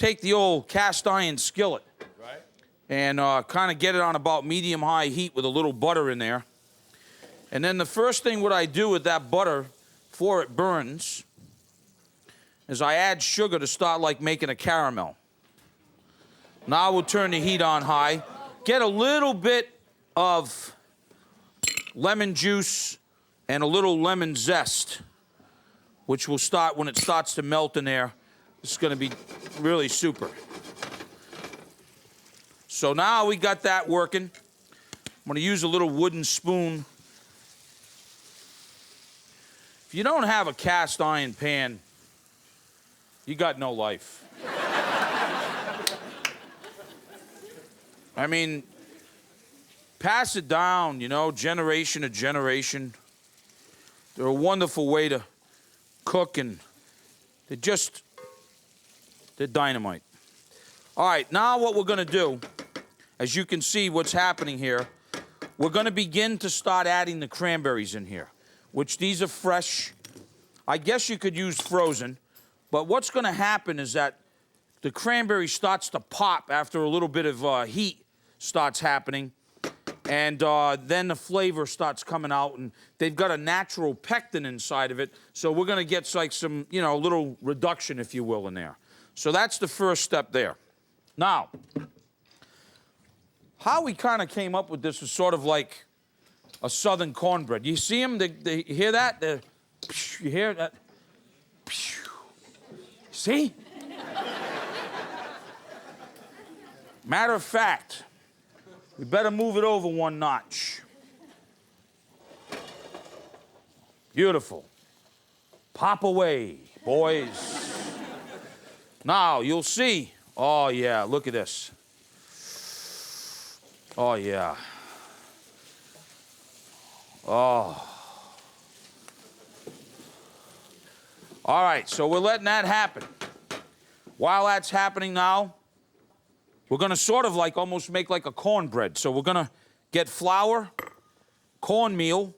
take the old cast iron skillet and kind of get it on about medium-high heat with a little butter in there. And then the first thing what I do with that butter before it burns is I add sugar to start like making a caramel. Now we'll turn the heat on high. Get a little bit of lemon juice and a little lemon zest, which will start when it starts to melt in there. It's going to be really super. So now we got that working. I'm going to use a little wooden spoon. If you don't have a cast iron pan, you got no life. I mean, pass it down, you know, generation to generation. They're a wonderful way to cook, and they're dynamite. All right, now what we're gonna do, as you can see what's happening here, we're gonna begin to start adding the cranberries in here, which these are fresh. I guess you could use frozen, but what's gonna happen is that the cranberry starts to pop after a little bit of heat starts happening, and then the flavor starts coming out, and they've got a natural pectin inside of it, so we're gonna get like some, you know, a little reduction, if you will, in there. So that's the first step there. Now, how we kind of came up with this is sort of like a southern cornbread. You see them? They hear that? You hear that? See? Matter of fact, we better move it over one notch. Beautiful. Pop away, boys. Now, you'll see. Oh, yeah, look at this. Oh, yeah. Oh. All right, so we're letting that happen. While that's happening now, we're gonna sort of like almost make like a cornbread. So we're gonna get flour, cornmeal,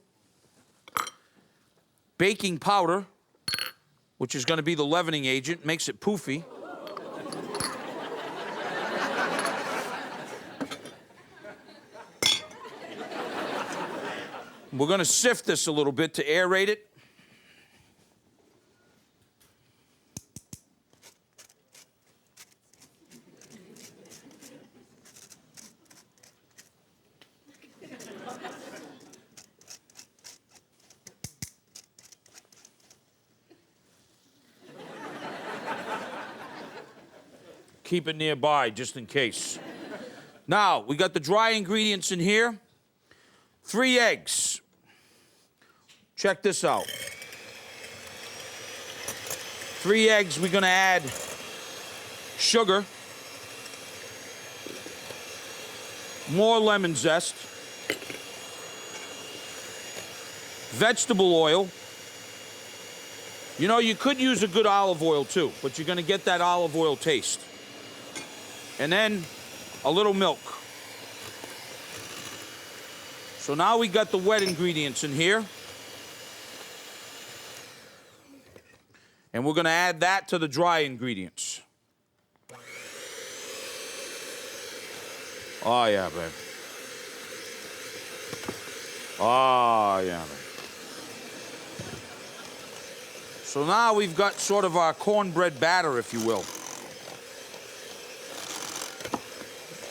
baking powder, which is gonna be the leavening agent, makes it poofy. We're gonna sift this a little bit to aerate it. Keep it nearby, just in case. Now, we got the dry ingredients in here. 3 eggs. Check this out. 3 eggs, we're gonna add sugar, more lemon zest, vegetable oil. You know, you could use a good olive oil too, but you're gonna get that olive oil taste. And then a little milk. So now we got the wet ingredients in here. And we're gonna add that to the dry ingredients. Oh yeah, babe. Oh yeah, babe. So now we've got sort of our cornbread batter, if you will.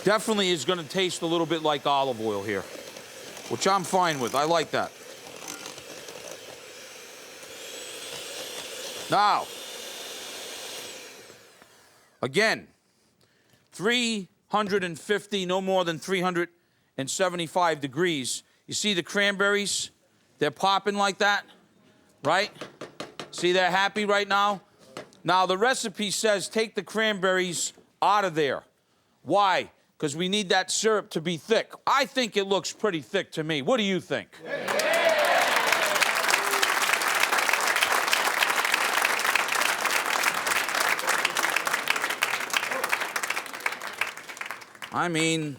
Definitely is gonna taste a little bit like olive oil here, which I'm fine with. I like that. Now, again, 350, no more than 375 degrees. You see the cranberries? They're popping like that, right? See, they're happy right now? Now, the recipe says take the cranberries out of there. Why? Because we need that syrup to be thick. I think it looks pretty thick to me. What do you think? I mean,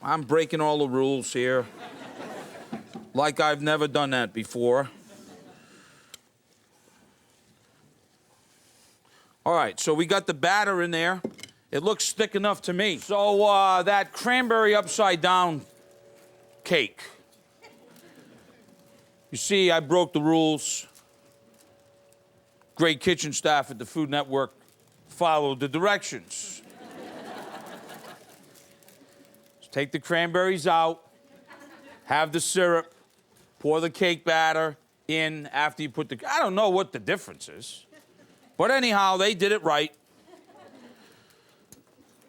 I'm breaking all the rules here. Like I've never done that before. All right, so we got the batter in there. It looks thick enough to me. So that cranberry upside down cake. You see, I broke the rules. Great kitchen staff at the Food Network followed the directions. Just take the cranberries out, have the syrup, pour the cake batter in after you put the... I don't know what the difference is. But anyhow, they did it right.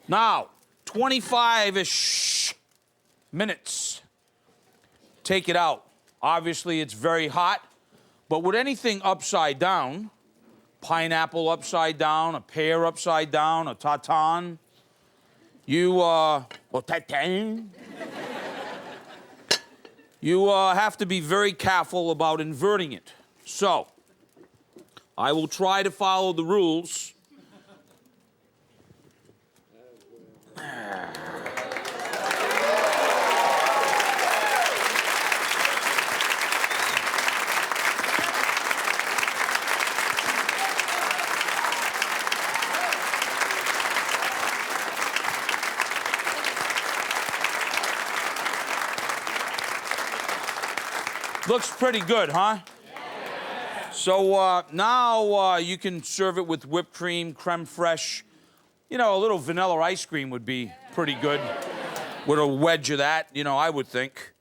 Now, 25-ish minutes. Take it out. Obviously, it's very hot. But with anything upside down, pineapple upside down, a pear upside down, a tartan, you have to be very careful about inverting it. So, I will try to follow the rules. Looks pretty good, huh? Yeah. So now you can serve it with whipped cream, creme fraiche. You know, a little vanilla ice cream would be pretty good with a wedge of that, you know, I would think.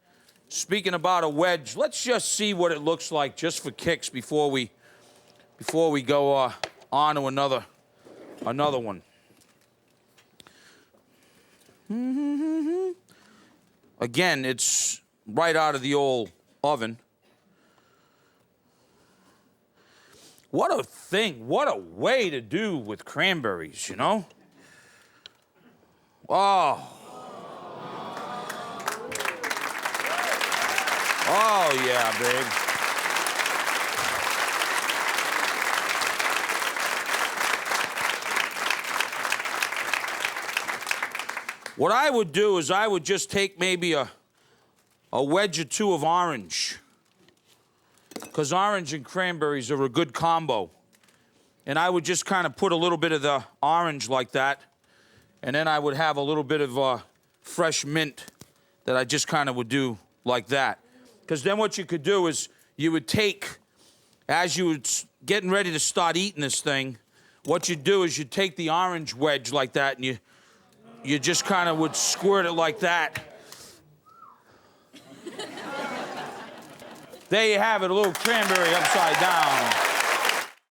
Speaking about a wedge, let's just see what it looks like just for kicks before we go on to another one. Again, it's right out of the old oven. What a thing, what a way to do with cranberries, you know? Oh. Oh, yeah, babe. What I would do is I would just take maybe a wedge or two of orange, because orange and cranberries are a good combo. And I would just kind of put a little bit of the orange like that, and then I would have a little bit of fresh mint that I just kind of would do like that. Because then what you could do is you would take, as you were getting ready to start eating this thing, what you'd do is you'd take the orange wedge like that, and you just kind of would squirt it like that. There you have it, a little cranberry upside down.